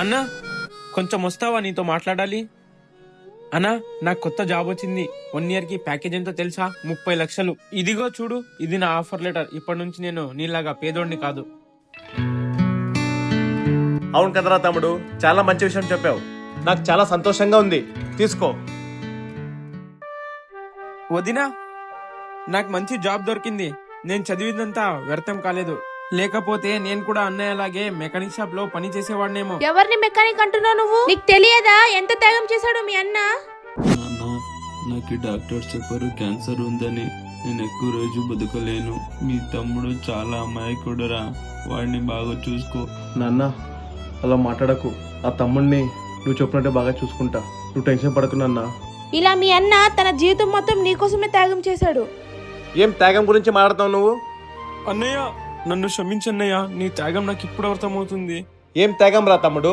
అన్నా కొంచెం వస్తావా, నీతో మాట్లాడాలి. అన్నా నాకు కొత్త జాబ్ వచ్చింది. 1 year కి ప్యాకేజ్ ఎంతో తెలుసా? 30 లక్షలు. ఇదిగో చూడు, ఇది నా ఆఫర్ లెటర్. ఇప్పటి నుంచి నేను నీలాగా పేదోడిని కాదు. అవును కదరా తమ్ముడు, చాలా మంచి విషయం చెప్పావు. నాకు చాలా సంతోషంగా ఉంది. తీసుకో. వదినా, నాకు మంచి జాబ్ దొరికింది. నేను చదివిందంతా వ్యర్థం కాలేదు. లేకపోతే నేను కూడా అన్నయ్యలాగే మెకానిక్ షాప్ లో పని చేసేవాడినేమో. ఎవరిని మెకానిక్ అంటున్నావు నువ్వు? నీకు తెలియదా ఎంత త్యాగం చేశాడు మీ అన్న? నాన్న, నాకు డాక్టర్స్ చెప్పారు క్యాన్సర్ ఉందని. నేను ఎక్కువ రోజు బతకలేను. మీ తమ్ముడు చాలా అమాయకుడురా, వాడిని బాగా చూసుకో. నాన్న అలా మాట్లాడకు. ఆ తమ్ముడిని నువ్వు చెప్పినట్టే బాగా చూసుకుంటా. నువ్వు టెన్షన్ పడకు నాన్న. ఇలా మీ అన్న తన జీవితం మొత్తం నీకోసమే త్యాగం చేశాడు. ఏం త్యాగం గురించి మాట్లాడతావు నువ్వు? అన్నయ్య నన్ను క్షమించన్నయ్య, నీ త్యాగం నాకు ఇప్పుడు అర్థమవుతుంది. ఏం త్యాగం రా తమ్ముడు,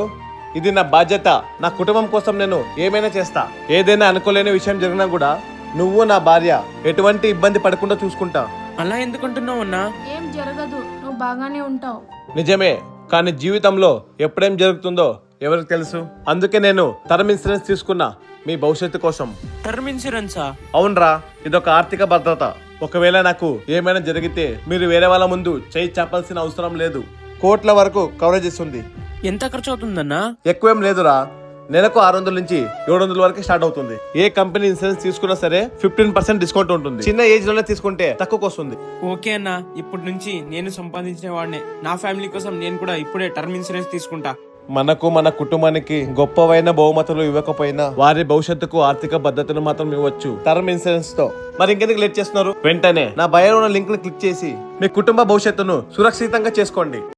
ఇది నా బాధ్యత. నా కుటుంబం కోసం నేను ఏమైనా చేస్తా. ఏదైనా అనుకోలేని విషయం జరిగినా కూడా నువ్వు నా భార్య ఎటువంటి ఇబ్బంది పడకుండా చూసుకుంటా. అలా ఎందుకంటున్నావు అన్నా? ఏం జరగదు, నువ్వు బాగానే ఉంటావు. నిజమే, కానీ జీవితంలో ఎప్పుడేం జరుగుతుందో ఎవరికి తెలుసు. అందుకే నేను టర్మ్ ఇన్సూరెన్స్ తీసుకున్నా, మీ భవిష్యత్తు కోసం. టర్మ్ ఇన్సూరెన్సా? అవునరా, ఇదొక ఆర్థిక భద్రత. ఒకవేళ నాకు ఏమైనా జరిగితే మీరు వేరే వాళ్ళ ముందు చేయి చాపాల్సిన అవసరం లేదు. కోట్ల వరకు కవరేజ్ ఇస్తుంది. ఎంత ఖర్చు అవుతుందన్నా? ఎక్కువేం లేదురా, నెలకు 600 నుంచి 700 వరకు స్టార్ట్ అవుతుంది. ఏ కంపెనీ ఇన్సూరెన్స్ తీసుకున్నా సరే 15% డిస్కౌంట్ ఉంటుంది. చిన్న ఏజ్ లోనే తీసుకుంటే తక్కువకు వస్తుంది. ఓకే అన్నా, ఇప్పటి నుంచి నేను సంపాదించిన వాడినే. నా ఫ్యామిలీ కోసం నేను కూడా ఇప్పుడే టర్మ్ ఇన్సూరెన్స్ తీసుకుంటా. మనకు మన కుటుంబానికి గొప్పవైన బహుమతులు ఇవ్వకపోయినా వారి భవిష్యత్తుకు ఆర్థిక భద్రతను మాత్రం ఇవ్వచ్చు టర్మ్ ఇన్సూరెన్స్ తో. మరి ఇంకెందుకు లేట్ చేస్తున్నారు? వెంటనే నా బయోలో ఉన్న లింక్ ని క్లిక్ చేసి మీ కుటుంబ భవిష్యత్తును సురక్షితంగా చేసుకోండి.